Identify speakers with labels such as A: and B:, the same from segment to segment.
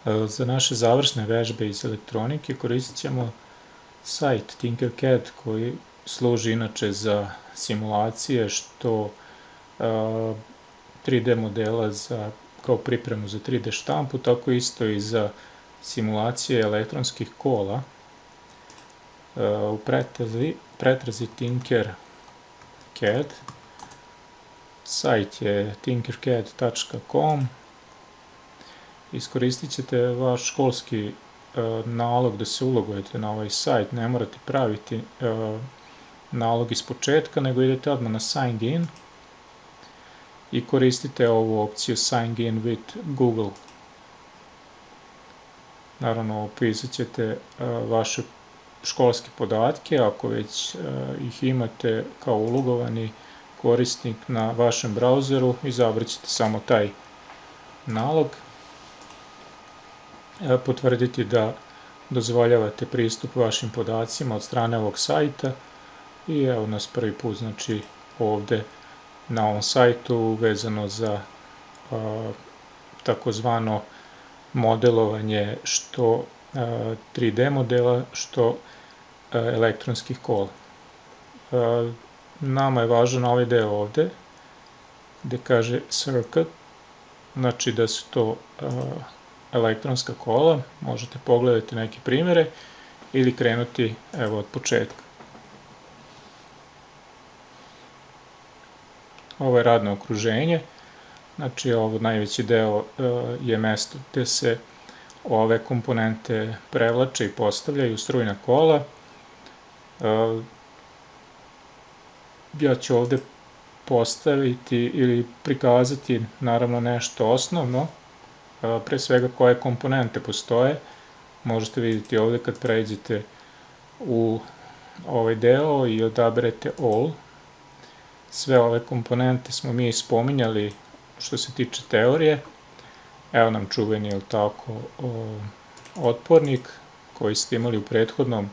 A: Za naše završne vežbe iz elektronike koristit ćemo sajt Tinkercad koji služi inače za simulacije što 3D modela kao pripremu za 3D štampu, tako isto i za simulacije elektronskih kola. U pretrazi Tinkercad, sajt je tinkercad.com. Iskoristit ćete vaš školski nalog da se ulogujete na ovaj sajt, ne morate praviti nalog iz početka, nego idete odmah na Sign In i koristite ovu opciju Sign In with Google. Naravno, upisat ćete vaše školske podatke, ako već ih imate kao ulogovani korisnik na vašem brauzeru, izabrat ćete samo taj nalog. Potvrditi da dozvoljavate pristup vašim podacima od strane ovog sajta i evo nas prvi put, znači ovde na ovom sajtu vezano za takozvano modelovanje što 3D modela, što elektronskih kola. Nama je važan ovaj deo ovde gde kaže circuit, znači da su to elektronska kola. Možete pogledati neke primjere ili krenuti evo od početka. Ovo je radno okruženje, znači ovo najveći deo je mesto gde se ove komponente prevlače i postavljaju strujna kola. Ja ću ovde postaviti ili prikazati naravno nešto osnovno, pre svega koje komponente postoje. Možete vidjeti ovde kad pređete u ovaj deo i odaberete All. Sve ove komponente smo mi spominjali što se tiče teorije. Evo nam čuveni, je li tako, otpornik koji ste imali u prethodnom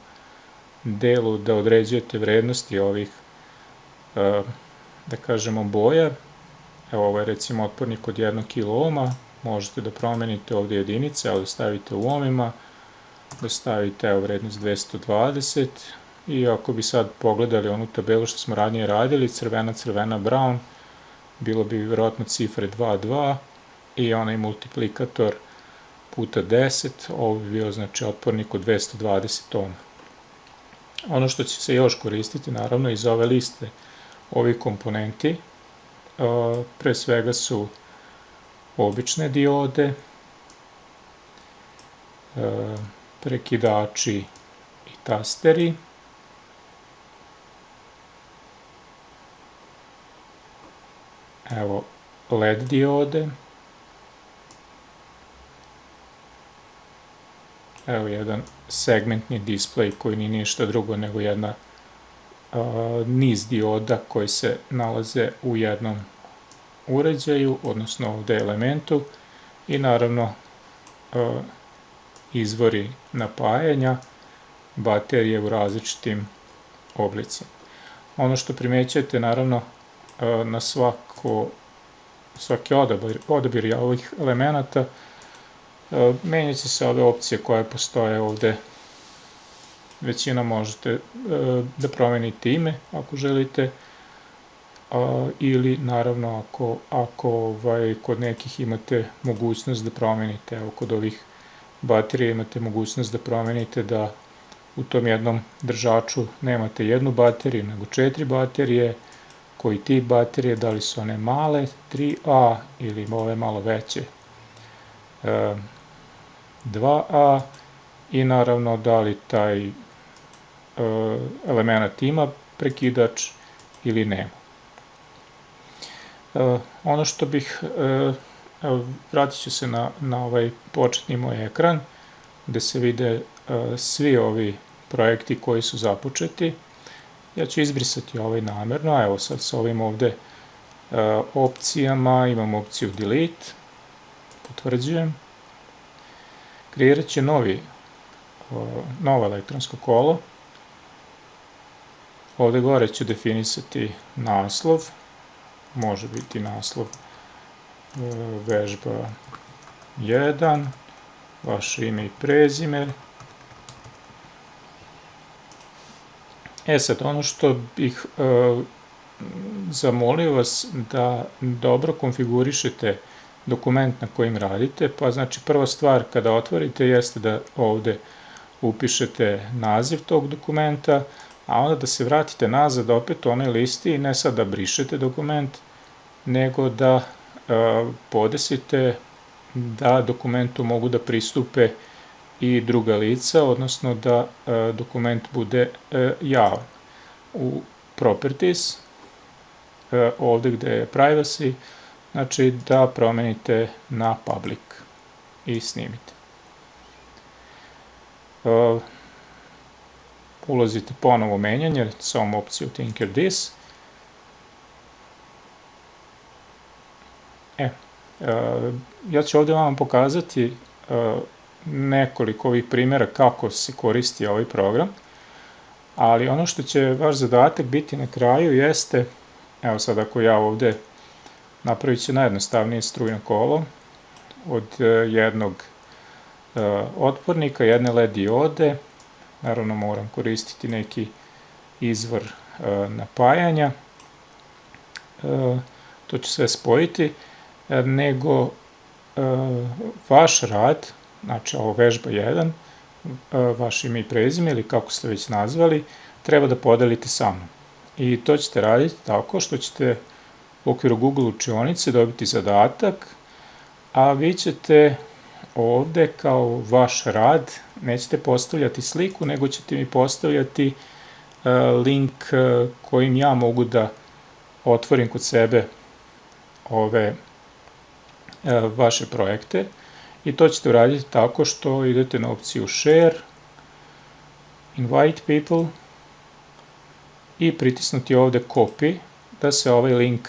A: delu da određujete vrednosti ovih, da kažemo, boja. Evo ovo je recimo otpornik od 1 kOh. Možete da promenite ovdje jedinice, ali da stavite u ohmima, da stavite evo vrednost 220 i ako bi sad pogledali onu tabelu što smo ranije radili, crvena, brown, bilo bi vjerojatno cifre 2,2 i onaj multiplikator puta 10, ovo bi bio znači otpornik od 220 ohma. Ono što će se još koristiti naravno iz ove liste ovih komponenti, pre svega su obične diode, prekidači i tasteri, evo LED diode, evo jedan segmentni displej koji nije ništa drugo nego jedna niz dioda koji se nalaze u jednom uređaju, odnosno ovde elementu i naravno izvori napajanja, baterije u različitim oblicima. Ono što primećujete naravno na svaki odabir ovih elemenata, menjat će se ove opcije koje postoje ovde. Većina možete da promenite ime ako želite, ili naravno ako kod nekih imate mogućnost da promenite, evo kod ovih baterija imate mogućnost da promenite da u tom jednom držaču nemate jednu bateriju nego 4 baterije, koji tip baterije, da li su one male 3A ili ove malo veće 2A i naravno da li taj element ima prekidač ili nema. Ono što bih, vratit ću se na ovaj početni moj ekran gde se vide svi ovi projekti koji su započeti. Ja ću izbrisati ovaj namerno, evo sad sa ovim ovde opcijama, imam opciju Delete, potvrđujem. Kreirat će novo elektronsko kolo. Ovde gore ću definisati naslov, može biti naslov vežba 1, vaše ime i prezime. Sad, ono što bih zamolio vas da dobro konfigurišete dokument na kojim radite, pa znači prva stvar kada otvorite jeste da ovde upišete naziv tog dokumenta, a onda da se vratite nazad opet u onoj listi i ne sad da brišete dokument, nego da podesite da dokumentu mogu da pristupe i druga lica, odnosno da dokument bude javan. U Properties, ovde gde je Privacy, znači da promenite na Public i snimite. Ulazite ponovo u menjanje sa ovom opcijom Tinker This. Ja ću ovde vam pokazati nekoliko ovih primjera kako se koristi ovaj program, ali ono što će vaš zadatak biti na kraju jeste, evo sad ako ja ovde napravit ću najjednostavnije strujno kolo od jednog otpornika, jedne LED diode, naravno moram koristiti neki izvor napajanja, to ću sve spojiti, nego vaš rad, znači ovo vežba 1, vaše ime i prezime ili kako ste već nazvali, treba da podelite sa mnom. I to ćete raditi tako što ćete u okviru Google učionice dobiti zadatak, a vi ćete ovde kao vaš rad, nećete postavljati sliku, nego ćete mi postavljati link kojim ja mogu da otvorim kod sebe ove vaše projekte. I to ćete uraditi tako što idete na opciju Share, Invite People i pritisnuti ovde Copy, da se ovaj link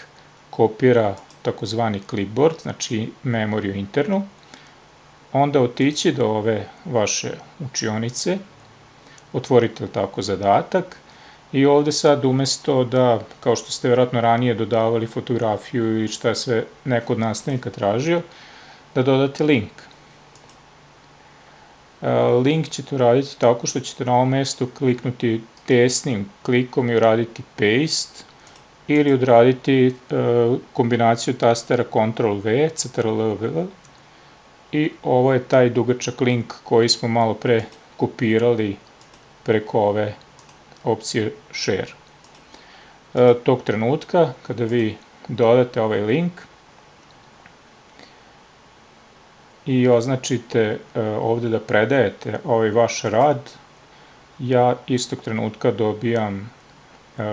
A: kopira takozvani clipboard, znači memoriju internu, onda otići do ove vaše učionice, otvorite tako zadatak i ovde sad umesto da, kao što ste vjerojatno ranije dodavali fotografiju i šta je sve neko od nastavnika tražio, da dodate link. Link ćete uraditi tako što ćete na ovom mestu kliknuti desnim klikom i uraditi paste ili odraditi kombinaciju tastera Ctrl-V, Ctrl-V i ovo je taj dugačak link koji smo malo pre kopirali preko ove opcije Share. Tog trenutka kada vi dodate ovaj link i označite ovde da predajete ovaj vaš rad, ja istog trenutka dobijam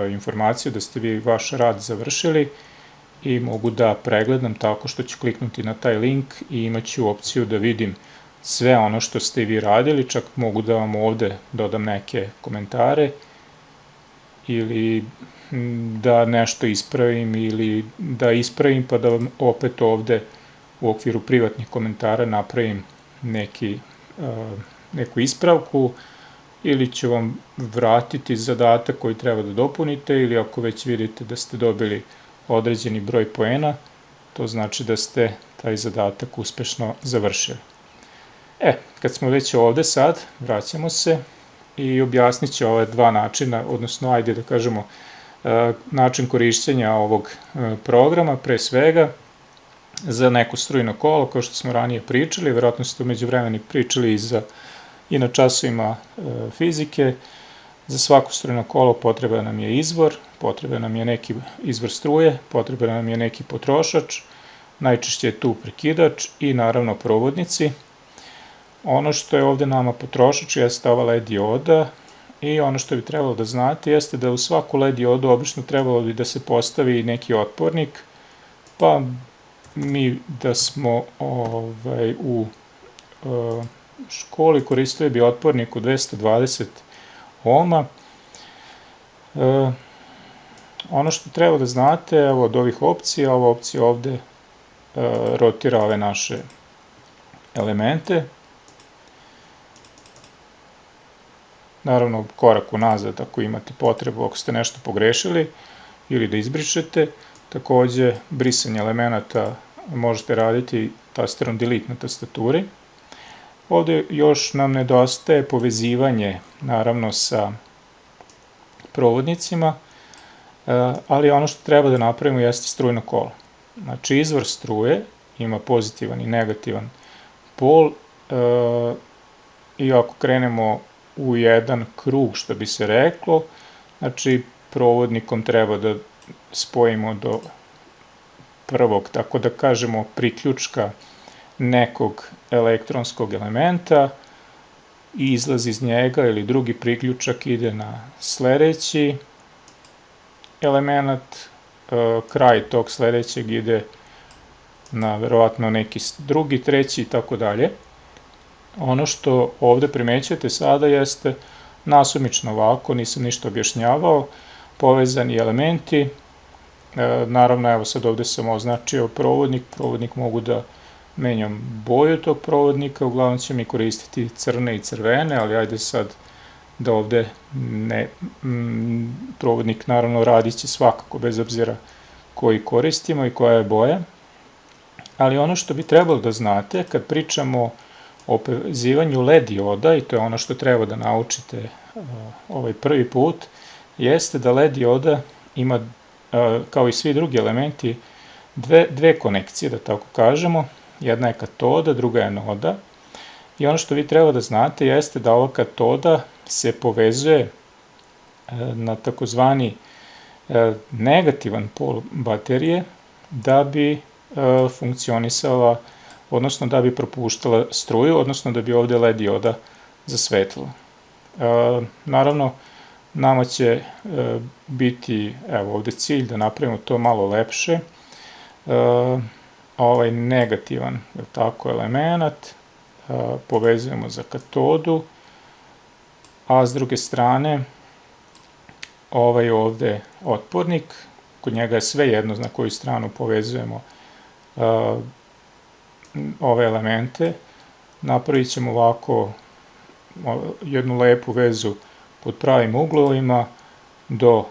A: informaciju da ste vi vaš rad završili i mogu da pregledam tako što ću kliknuti na taj link i imat ću opciju da vidim sve ono što ste vi radili, čak mogu da vam ovde dodam neke komentare ili da nešto ispravim ili da ispravim pa da vam opet ovde u okviru privatnih komentara napravim neku ispravku ili ću vam vratiti zadatak koji treba da dopunite ili ako već vidite da ste dobili određeni broj poena, to znači da ste taj zadatak uspešno završili. Kad smo već ovde sad, vraćamo se i objasnit ću ove dva načina, odnosno ajde da kažemo način korišćenja ovog programa, pre svega za neko strujno kolo, kao što smo ranije pričali, verovatno ste umeđu vremeni pričali i na časovima fizike. Za svako strujno kolo potreban nam je izvor, potreban nam je neki izvor struje, potreban nam je neki potrošač, najčešće je tu prekidač i naravno provodnici. Ono što je ovde nama potrošač jeste ova LED dioda i ono što bi trebalo da znate jeste da u svaku LED diodu obično trebalo bi da se postavi neki otpornik, pa mi da smo u školi koristili bi otpornik od 220 ohma. Ono što treba da znate, evo od ovih opcija, ova opcija ovde rotira ove naše elemente. Naravno, korak unazad ako imate potrebu, ako ste nešto pogrešili ili da izbrišete. Takođe, brisanje elemenata možete raditi tasterom Delete na tastaturi. Ovdje još nam nedostaje povezivanje, naravno, sa provodnicima, ali ono što treba da napravimo jeste strujno kolo. Znači, izvor struje ima pozitivan i negativan pol, i ako krenemo u jedan krug, što bi se reklo, znači provodnikom treba da spojimo do prvog, tako da kažemo, priključka nekog elektronskog elementa i izlaz iz njega ili drugi priključak ide na sledeći element, kraj tog sledećeg ide na verovatno neki drugi, treći i tako dalje. Ono što ovde primećujete sada jeste nasumično ovako, nisam ništa objašnjavao, povezani elementi. Naravno, evo sad ovde sam označio provodnik mogu da menjam boju tog provodnika, uglavnom će mi koristiti crne i crvene, ali ajde sad da ovde provodnik naravno radit će svakako bez obzira koji koristimo i koja je boja. Ali ono što bi trebalo da znate kad pričamo o povezivanju LED dioda, i to je ono što treba da naučite ovaj prvi put, jeste da LED dioda ima, kao i svi drugi elementi, dve konekcije, da tako kažemo. Jedna je katoda, druga je noda. I ono što vi treba da znate jeste da ova katoda se povezuje na takozvani negativan pol baterije da bi funkcionisala, odnosno da bi propuštala struju, odnosno da bi ovde LED dioda zasvetlila. Naravno, nama će biti, evo ovde cilj da napravimo to malo lepše, ovaj negativan, je tako, element povezujemo za katodu, a s druge strane ovaj ovde otpornik, kod njega je sve jedno na koju stranu povezujemo ove elemente. Napravit ćemo ovako jednu lepu vezu pod pravim uglovima do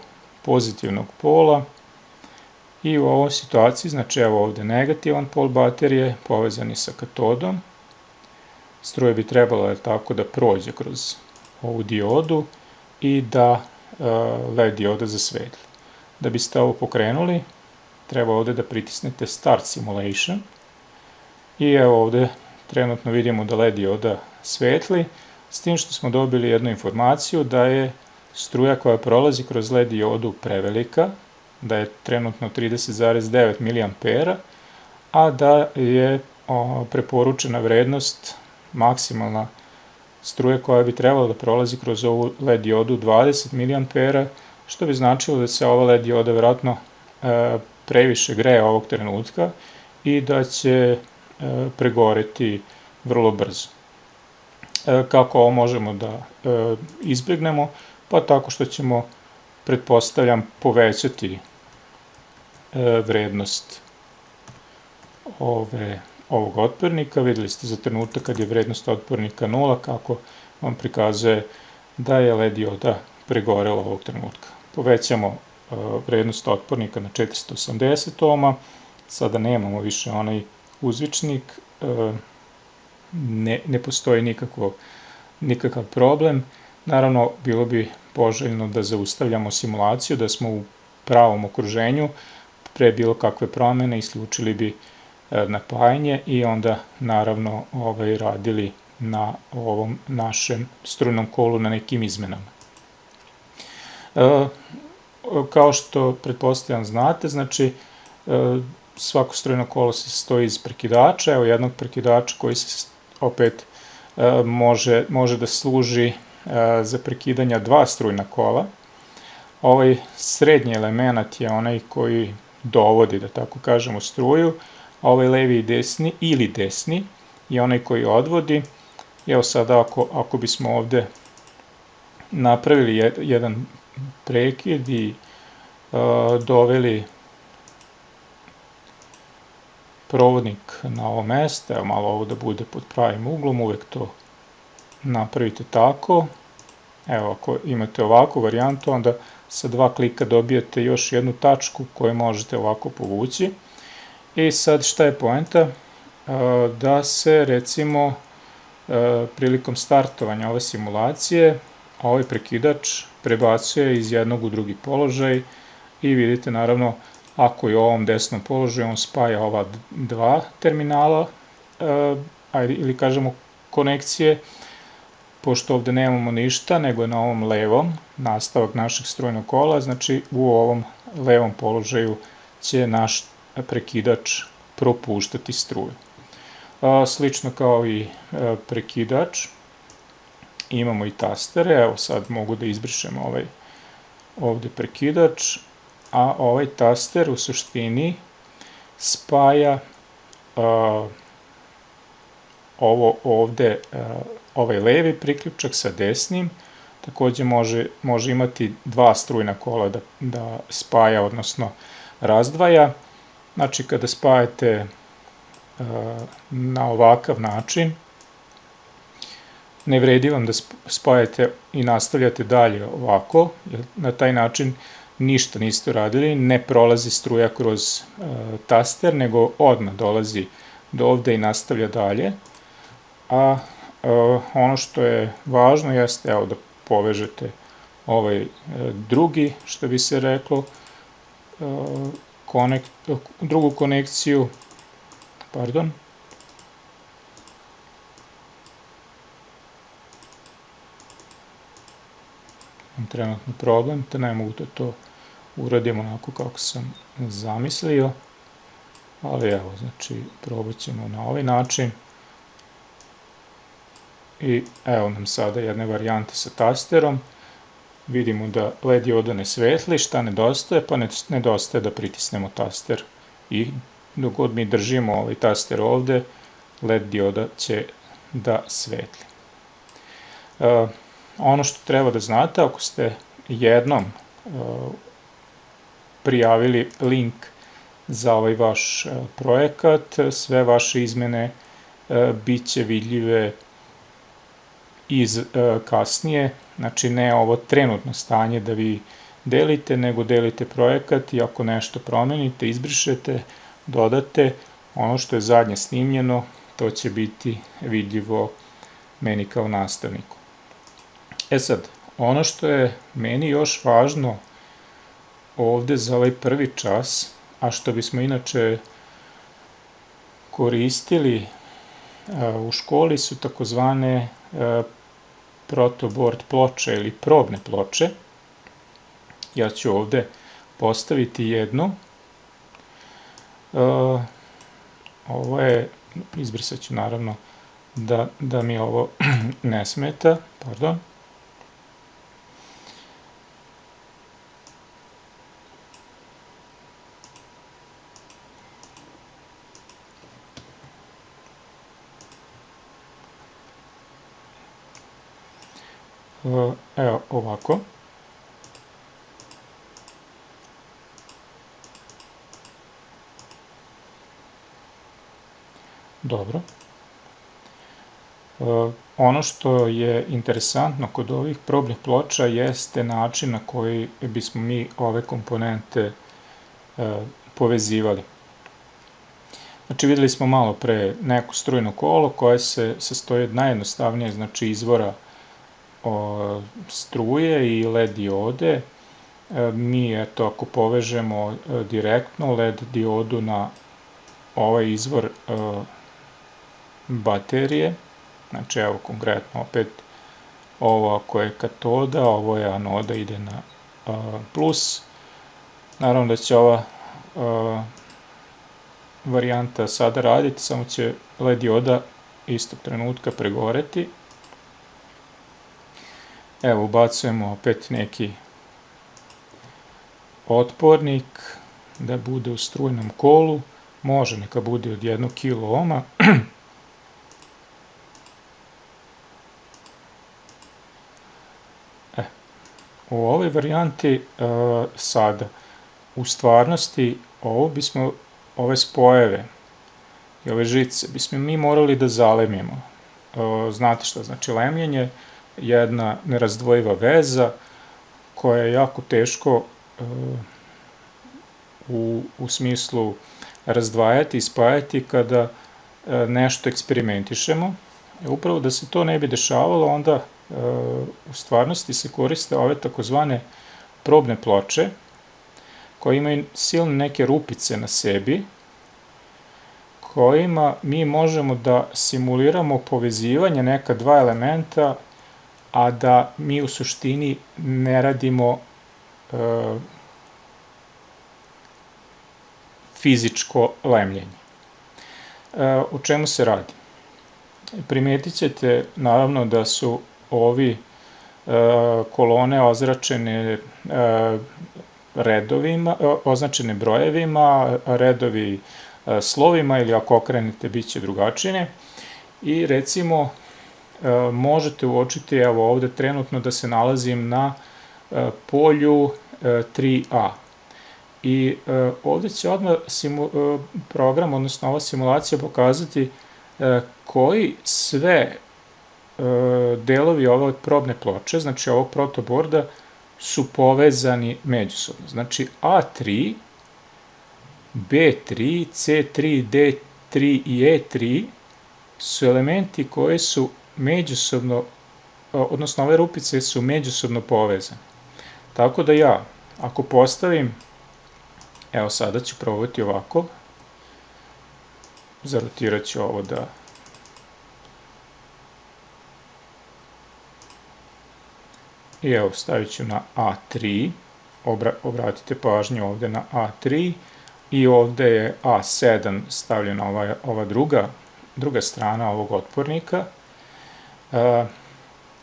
A: pozitivnog pola i u ovoj situaciji, znači evo ovde negativan pol baterije povezani sa katodom. Struje bi trebalo tako da prođe kroz ovu diodu i da LED dioda zasvetli. Da biste ovo pokrenuli, treba ovde da pritisnete Start Simulation i evo ovde trenutno vidimo da LED dioda svetli, s tim što smo dobili jednu informaciju da je struja koja prolazi kroz LED diodu prevelika, da je trenutno 30,9 mA, a da je preporučena vrednost maksimalna struje koja bi trebala da prolazi kroz ovu LED diodu 20 mA, što bi značilo da se ova LED dioda vjerojatno previše greje ovog trenutka i da će pregoreti vrlo brzo. Kako ovo možemo da izbjegnemo? Pa tako što ćemo, pretpostavljam, povećati vrednost ovog otpornika. Videli ste za trenutak kad je vrednost otpornika 0, kako vam prikazuje da je LED dioda pregorela ovog trenutka. Povećamo vrednost otpornika na 480 ohma, sada nemamo više onaj uzvičnik, ne postoji nikakav problem. Naravno, bilo bi poželjno da zaustavljamo simulaciju, da smo u pravom okruženju, pre bilo kakve promene isključili bi napajanje i onda naravno radili na ovom našem strujnom kolu na nekim izmenama. Kao što pretpostavljam znate, znači svako strujno kolo se sastoji iz prekidača, evo jednog prekidača koji se opet može da služi za prekidanja dva strujna kola. Ovaj srednji element je onaj koji dovodi, da tako kažemo, struju, a ovaj levi i desni ili desni je onaj koji odvodi. Evo sada ako bismo ovde napravili jedan prekid i doveli provodnik na ovo mesto, evo malo ovo da bude pod pravim uglom, uvek to napravite tako. Evo ako imate ovakvu varijantu, onda sa dva klika dobijete još jednu tačku koju možete ovako povući. I sad šta je poenta? Da se recimo prilikom startovanja ove simulacije ovaj prekidač prebacuje iz jednog u drugi položaj i vidite naravno ako je u ovom desnom položaju on spaja ova dva terminala ili kažemo konekcije, pošto ovde nemamo ništa nego je na ovom levom nastavak našeg strujnog kola, znači u ovom levom položaju će naš prekidač propuštati struju. Slično kao i prekidač, imamo i tastere, evo sad mogu da izbrišem ovaj ovde prekidač, a ovaj taster u suštini spaja ovo ovde, ovaj levi priključak sa desnim, takođe može imati dva strujna kola da spaja, odnosno razdvaja. Znači kada spajate na ovakav način, ne vredi vam da spajate i nastavljate dalje ovako, jer na taj način ništa niste uradili, ne prolazi struja kroz taster, nego odmah dolazi do ovde i nastavlja dalje. A ono što je važno jeste da povežete ovaj drugi, što bi se reklo, drugu konekciju, pardon, trenutni problem, te ne mogu da to uradim onako kako sam zamislio, ali evo, znači probat ćemo na ovaj način i evo nam sada jedne varijante sa tasterom. Vidimo da LED dioda ne svetli, šta nedostaje? Pa nedostaje da pritisnemo taster i dok god mi držimo ovaj taster ovde, LED dioda će da svetli. Ono što treba da znate, ako ste jednom prijavili link za ovaj vaš projekat, sve vaše izmene bit će vidljive kasnije, znači ne ovo trenutno stanje da vi delite, nego delite projekat i ako nešto promenite, izbrišete, dodate, ono što je zadnje snimljeno, to će biti vidljivo meni kao nastavniku. Sad, ono što je meni još važno ovde za ovaj prvi čas, a što bismo inače koristili u školi, su takozvane protoboard ploče ili probne ploče. Ja ću ovde postaviti jednu. Ovo je, izbrisat ću naravno da mi ovo ne smeta, pardon. Evo ovako. Dobro. Ono što je interesantno kod ovih probnih ploča jeste način na koji bismo mi ove komponente povezivali. Znači videli smo malo pre neko strujno kolo koje se sastoji od najjednostavnije, znači izvora struje i LED diode. Mi ako povežemo direktno LED diodu na ovaj izvor baterije, znači evo konkretno opet ovo ako je katoda, ovo je anoda, ide na plus. Naravno da će ova varijanta sada raditi, samo će LED dioda istog trenutka pregoreti. Evo ubacujemo opet neki otpornik da bude u strujnom kolu, može neka bude od 1 kOh. U ovoj varijanti sada, u stvarnosti, ove spojeve i ove žice bismo mi morali da zalemimo. Znate šta znači lemljenje? Jedna nerazdvojiva veza koja je jako teško u smislu razdvajati i spajati kada nešto eksperimentišemo. Upravo da se to ne bi dešavalo, onda u stvarnosti se koriste ove takozvane probne ploče, koje imaju silne neke rupice na sebi, kojima mi možemo da simuliramo povezivanje neka dva elementa, a da mi u suštini ne radimo fizičko lemljenje. O čemu se radi? Primetit ćete naravno da su ovi kolone ozračene redovima, označene brojevima, redovi slovima, ili ako okrenete bit će drugačije. I recimo možete uočiti, evo ovde trenutno da se nalazim na polju 3a. I ovde će odmah program, odnosno ova simulacija pokazati koji sve delovi ove probne ploče, znači ovog protoborda, su povezani međusobno. Znači A3, B3, C3, D3 i E3 su elementi koji su međusobno, odnosno ove rupice su međusobno povezane. Tako da ja, ako postavim, evo sada ću probati ovako, zarotirat ću ovo da i evo stavit ću na A3, obratite pažnju ovde na A3 i ovde je A7 stavljena ova druga strana ovog otpornika.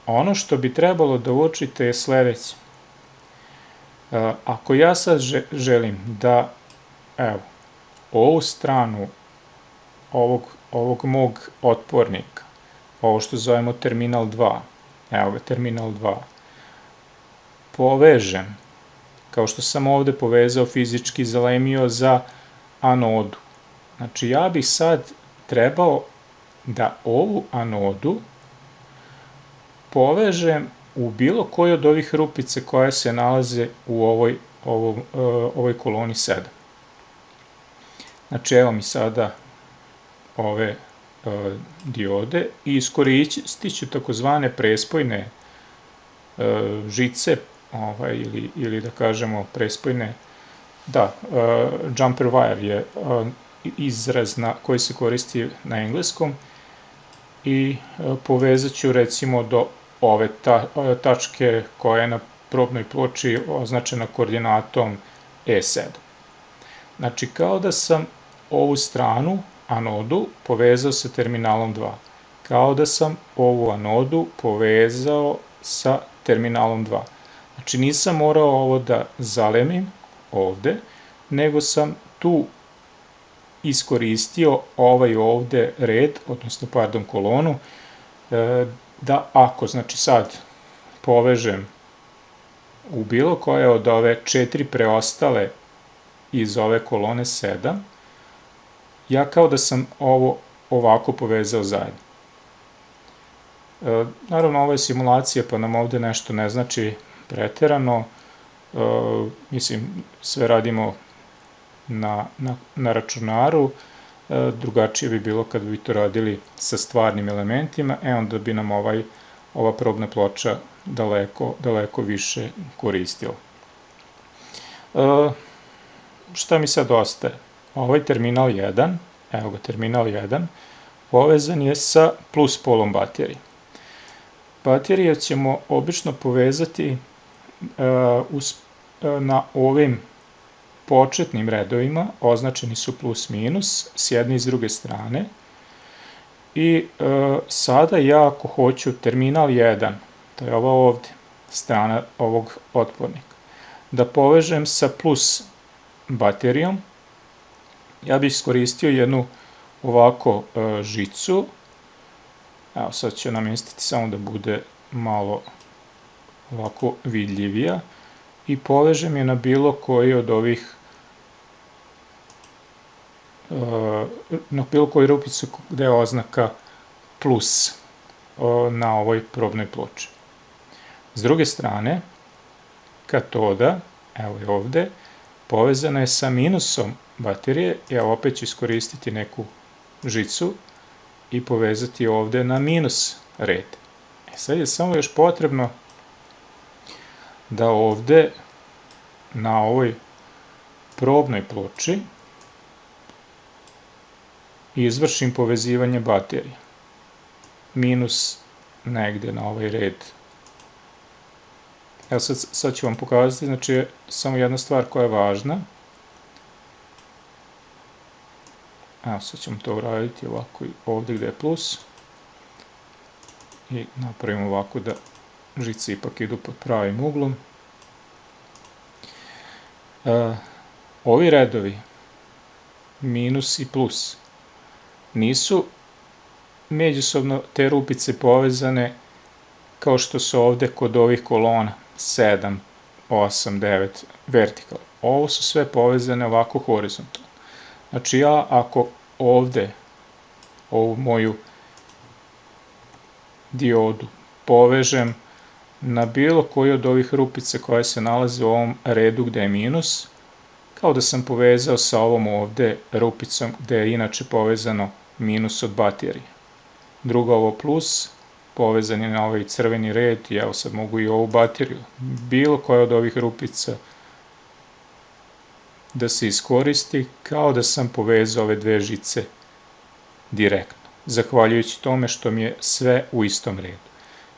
A: Ono što bi trebalo da uočite je sledeće. Ako ja sad želim da, evo, ovu stranu ovog mog otpornika, ovo što zovemo terminal 2, evo ga, terminal 2, povežem, kao što sam ovde povezao fizički, zalemio za anodu. Znači ja bih sad trebao da ovu anodu povežem u bilo koju od ovih rupice koje se nalaze u ovoj koloni 7. Znači evo mi sada ove diode i iskoristit ću takozvane prespojne žice, ili da kažemo prespojne, da, jumper wire je izraz koji se koristi na engleskom, i povezat ću recimo do ove tačke koja je na probnoj ploči označena koordinatom E7. Znači kao da sam ovu stranu, anodu, povezao sa terminalom 2. Kao da sam ovu anodu povezao sa terminalom 2. Znači nisam morao ovo da zalemim ovde, nego sam tu iskoristio ovaj ovde red, odnosno pardon kolonu, da ako znači sad povežem u bilo koje od ove 4 preostale iz ove kolone 7, ja kao da sam ovo ovako povezao zajedno. Naravno ovo je simulacija pa nam ovde nešto ne znači preterano, mislim sve radimo na računaru, drugačije bi bilo kad bi to radili sa stvarnim elementima, onda bi nam ova probna ploča daleko više koristila. Šta mi sad ostaje? Ovaj terminal 1, evo ga terminal 1, povezan je sa plus polom baterije. Baterije ćemo obično povezati na ovim početnim redovima, označeni su plus minus s jedne i s druge strane, i sada ja ako hoću terminal 1, to je ova ovde strana ovog otpornika, da povežem sa plus baterijom, ja bih iskoristio jednu ovako žicu, evo sad ću namestiti samo da bude malo ovako vidljivija, i povežem je na bilo koji od ovih, na bilo koju rupicu gde je oznaka plus na ovoj probnoj ploči. S druge strane, katoda, evo je ovde, povezana je sa minusom baterije, ja opet ću iskoristiti neku žicu i povezati ovde na minus red. Sad je samo još potrebno da ovde na ovoj probnoj ploči izvršim povezivanje baterija. Minus negde na ovaj red. Evo sad ću vam pokazati, znači samo jedna stvar koja je važna. Evo sad ćemo to uraditi ovako i ovde gde je plus. I napravimo ovako da žice ipak idu pod pravim uglom. Ovi redovi, minus i plus, nisu međusobno te rupice povezane kao što su ovde kod ovih kolona 7, 8, 9 vertikal. Ovo su sve povezane ovako horizontalno. Znači ja ako ovde ovu moju diodu povežem na bilo koju od ovih rupica koje se nalaze u ovom redu gde je minus, kao da sam povezao sa ovom ovde rupicom gde je inače povezano minus od baterije. Drugo ovo plus, povezan je na ovaj crveni red i evo sad mogu i ovu bateriju, bilo koja od ovih rupica da se iskoristi kao da sam povezao ove dve žice direktno, zahvaljujući tome što mi je sve u istom redu.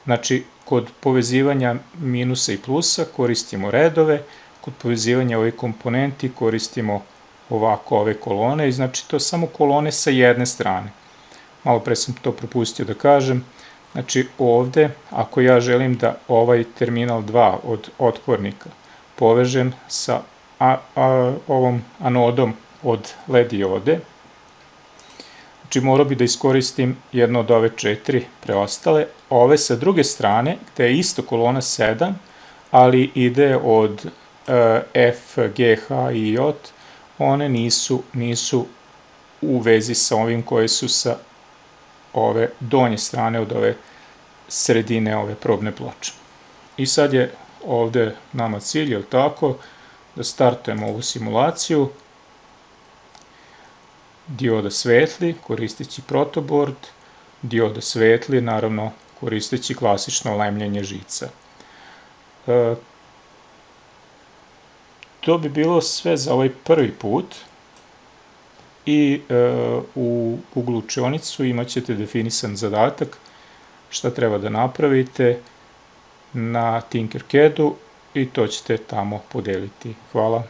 A: Znači, kod povezivanja minusa i plusa koristimo redove, kod povezivanja ovih komponenti koristimo ovako ove kolone i znači to samo kolone sa jedne strane. Malo pre sam to propustio da kažem. Znači ovde, ako ja želim da ovaj terminal 2 od otpornika povežem sa ovom anodom od LED diode, znači morao bi da iskoristim jedno od ove 4 preostale. Ove sa druge strane, gde je isto kolona 7, ali ide od F, G, H i J, one nisu u vezi sa ovim koje su sa ove donje strane od ove sredine ove probne ploče. I sad je ovde nama cilj, je li tako, da startujemo ovu simulaciju. Dioda svetli koristeći protoboard, dioda svetli naravno koristeći klasično lemljenje žica. To bi bilo sve za ovaj prvi put i u Google učionicu imat ćete definisan zadatak šta treba da napravite na Tinkercadu i to ćete tamo podeliti. Hvala.